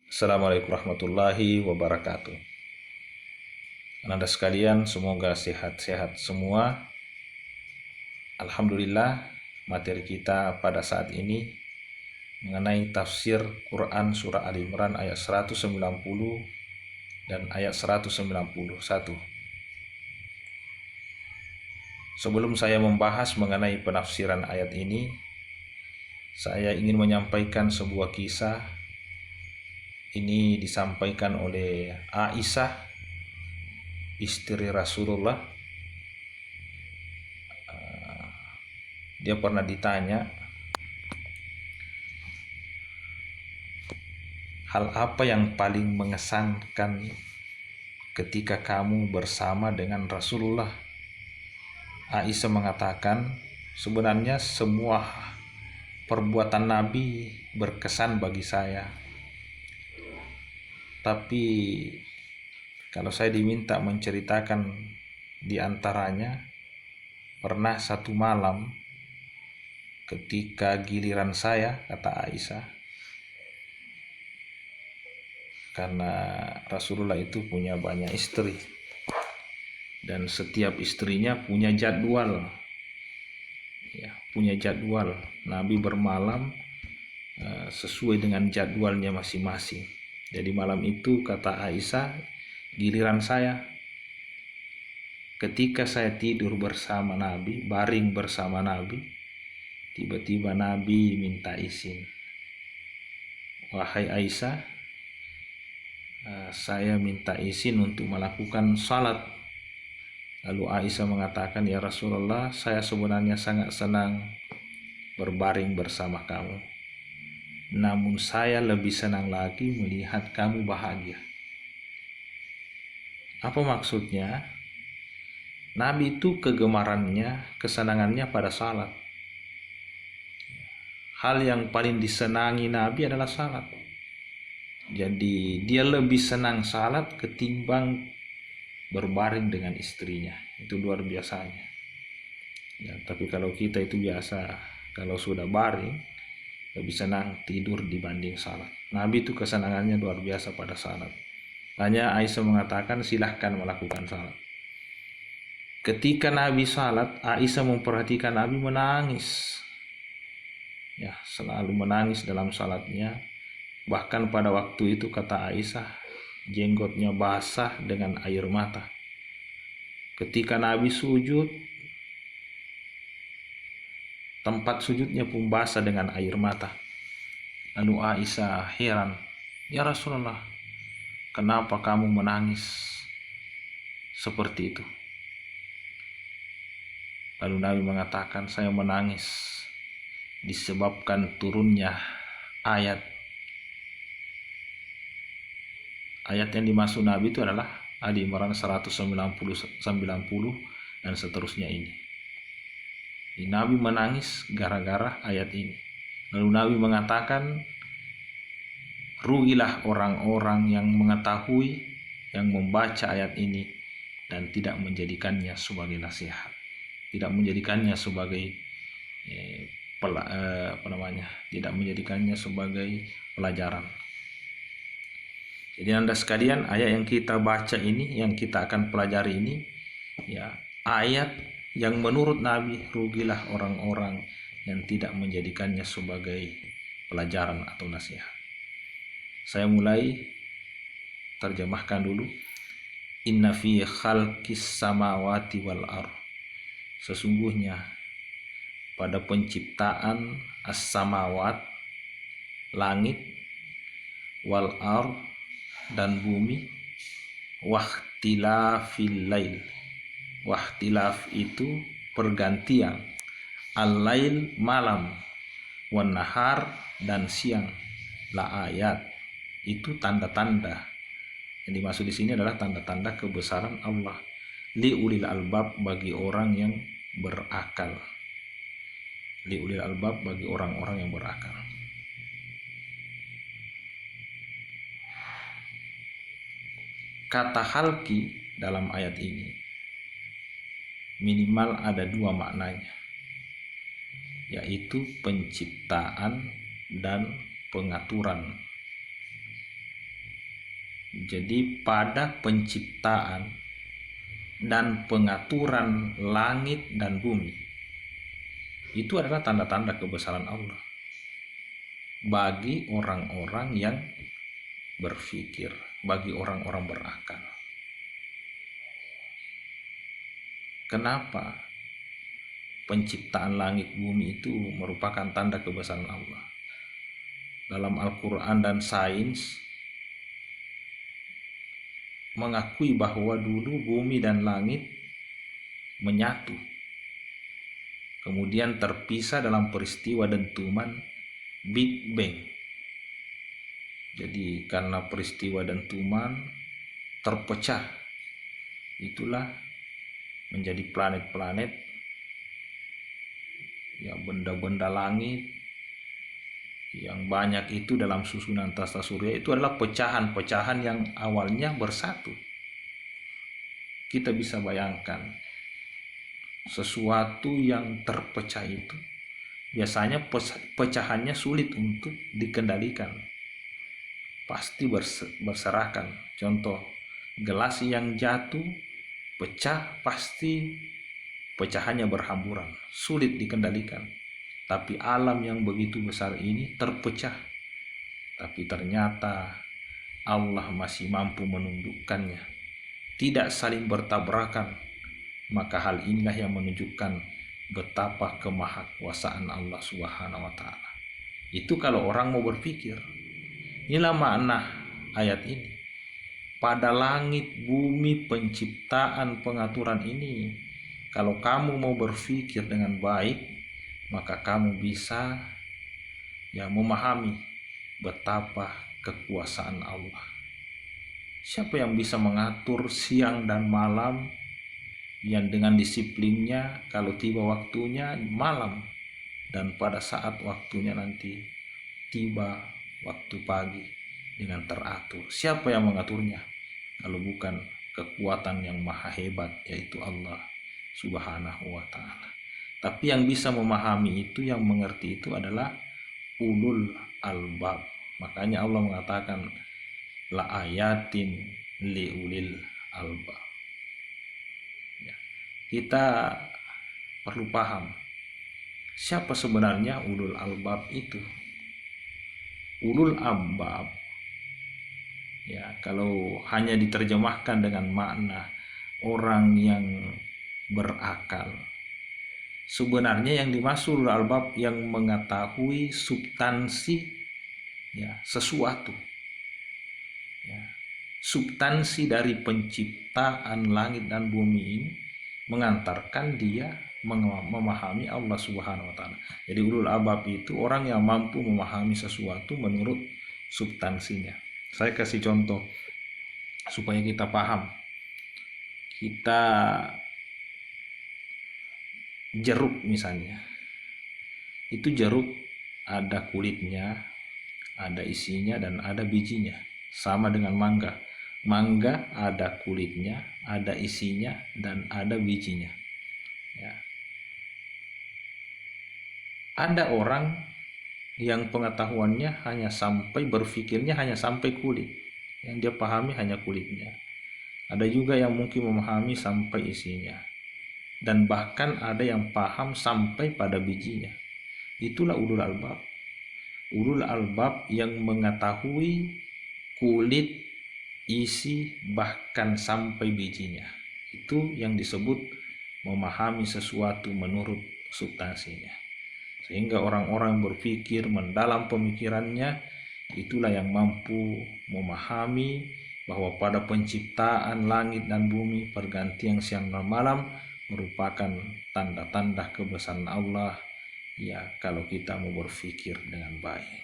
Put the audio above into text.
Assalamualaikum warahmatullahi wabarakatuh. Anda sekalian, semoga sehat-sehat semua. Alhamdulillah, materi kita pada saat ini mengenai tafsir Quran Surah Ali Imran ayat 190 dan ayat 191. Sebelum saya membahas mengenai penafsiran ayat ini, saya ingin menyampaikan sebuah kisah. Ini disampaikan oleh Aisyah, istri Rasulullah. Dia pernah ditanya, hal apa yang paling mengesankan ketika kamu bersama dengan Rasulullah? Aisyah mengatakan, sebenarnya semua perbuatan Nabi berkesan bagi saya. Tapi kalau saya diminta menceritakan di antaranya, pernah satu malam ketika giliran saya, kata Aisyah, karena Rasulullah itu punya banyak istri dan setiap istrinya punya jadwal, Nabi bermalam sesuai dengan jadwalnya masing-masing. Jadi malam itu, kata Aisyah, giliran saya. Ketika saya tidur bersama Nabi, baring bersama Nabi, tiba-tiba Nabi minta izin, wahai Aisyah, saya minta izin untuk melakukan salat. Lalu Aisyah mengatakan, ya Rasulullah, saya sebenarnya sangat senang berbaring bersama kamu. Namun saya lebih senang lagi melihat kamu bahagia. Apa maksudnya? Nabi itu kegemarannya, kesenangannya pada salat. Hal yang paling disenangi Nabi adalah salat. Jadi dia lebih senang salat ketimbang berbaring dengan istrinya. Itu luar biasanya. Ya, tapi kalau kita itu biasa, kalau sudah baring lebih senang tidur dibanding salat. Nabi itu kesenangannya luar biasa pada salat. Hanya Aisyah mengatakan, silahkan melakukan salat. Ketika Nabi salat, Aisyah memperhatikan Nabi menangis. Ya, selalu menangis dalam salatnya. Bahkan pada waktu itu, kata Aisyah, jenggotnya basah dengan air mata. Ketika Nabi sujud, tempat sujudnya pun basah dengan air mata. Lalu Aisyah heran, ya Rasulullah, kenapa kamu menangis seperti itu? Lalu Nabi mengatakan, saya menangis disebabkan turunnya ayat yang dimaksud Nabi itu adalah Ali Imran 190 dan seterusnya ini. Nabi menangis gara-gara ayat ini. Lalu Nabi mengatakan, rugilah orang-orang yang mengetahui, yang membaca ayat ini dan tidak menjadikannya sebagai nasihat, tidak menjadikannya sebagai tidak menjadikannya sebagai pelajaran. Jadi Anda sekalian, ayat yang kita baca ini, yang kita akan pelajari ini, ya, ayat yang menurut Nabi, rugilah orang-orang yang tidak menjadikannya sebagai pelajaran atau nasihat. Saya mulai terjemahkan dulu. Inna fi khalqis samawati wal ardh. Sesungguhnya pada penciptaan as-samawat, langit, wal ardh, dan bumi, wahtilafil lail. Wahtilaf itu pergantian, al-lail malam, wan nahar dan siang, la ayat itu tanda-tanda. Yang dimaksud di sini adalah tanda-tanda kebesaran Allah, li ulil albab, bagi orang yang berakal. Li ulil albab, bagi orang-orang yang berakal. Kata khalqi dalam ayat ini minimal ada dua maknanya, yaitu penciptaan dan pengaturan. Jadi pada penciptaan dan pengaturan langit dan bumi, itu adalah tanda-tanda kebesaran Allah bagi orang-orang yang berpikir, bagi orang-orang berakal. Kenapa penciptaan langit bumi itu merupakan tanda kebesaran Allah? Dalam Al-Quran dan sains mengakui bahwa dulu bumi dan langit menyatu, kemudian terpisah dalam peristiwa dentuman Big Bang. Jadi karena peristiwa dentuman terpecah, itulah menjadi planet-planet, ya, benda-benda langit yang banyak itu dalam susunan tata surya itu adalah pecahan-pecahan yang awalnya bersatu. Kita bisa bayangkan sesuatu yang terpecah itu biasanya pecahannya sulit untuk dikendalikan, pasti berserakan. Contoh, gelas yang jatuh pecah, pasti pecahannya berhamburan, sulit dikendalikan. Tapi alam yang begitu besar ini terpecah, tapi ternyata Allah masih mampu menundukkannya, tidak saling bertabrakan. Maka hal inilah yang menunjukkan betapa kemahakuasaan Allah Subhanahu wa Ta'ala. Itu kalau orang mau berpikir. Inilah makna ayat ini. Pada langit, bumi, penciptaan, pengaturan ini, kalau kamu mau berpikir dengan baik, maka kamu bisa, ya, memahami betapa kekuasaan Allah. Siapa yang bisa mengatur siang dan malam, yang dengan disiplinnya kalau tiba waktunya malam, dan pada saat waktunya nanti tiba waktu pagi dengan teratur? Siapa yang mengaturnya kalau bukan kekuatan yang maha hebat, yaitu Allah Subhanahu wa Ta'ala. Tapi yang bisa memahami itu, yang mengerti itu adalah ulul albab. Makanya Allah mengatakan la ayatin liulil albab. Ya. Kita perlu paham siapa sebenarnya ulul albab itu. Ulul albab, ya, kalau hanya diterjemahkan dengan makna orang yang berakal, sebenarnya yang dimaksud ulul albab yang mengetahui substansi, ya, sesuatu, ya, substansi dari penciptaan langit dan bumi ini mengantarkan dia memahami Allah Subhanahu wa Ta'ala. Jadi ulul albab itu orang yang mampu memahami sesuatu menurut substansinya. Saya kasih contoh supaya kita paham. Kita jeruk misalnya, itu jeruk ada kulitnya, ada isinya, dan ada bijinya. Sama dengan mangga. Mangga ada kulitnya, ada isinya, dan ada bijinya. Ya. Ada orang yang pengetahuannya hanya sampai, berpikirnya hanya sampai kulit, yang dia pahami hanya kulitnya. Ada juga yang mungkin memahami sampai isinya, dan bahkan ada yang paham sampai pada bijinya. Itulah ulul albab. Ulul albab yang mengetahui kulit, isi, bahkan sampai bijinya. Itu yang disebut memahami sesuatu menurut substansinya. Sehingga orang-orang berpikir mendalam pemikirannya, itulah yang mampu memahami bahwa pada penciptaan langit dan bumi, pergantian siang dan malam merupakan tanda-tanda kebesaran Allah, ya, kalau kita mau berpikir dengan baik.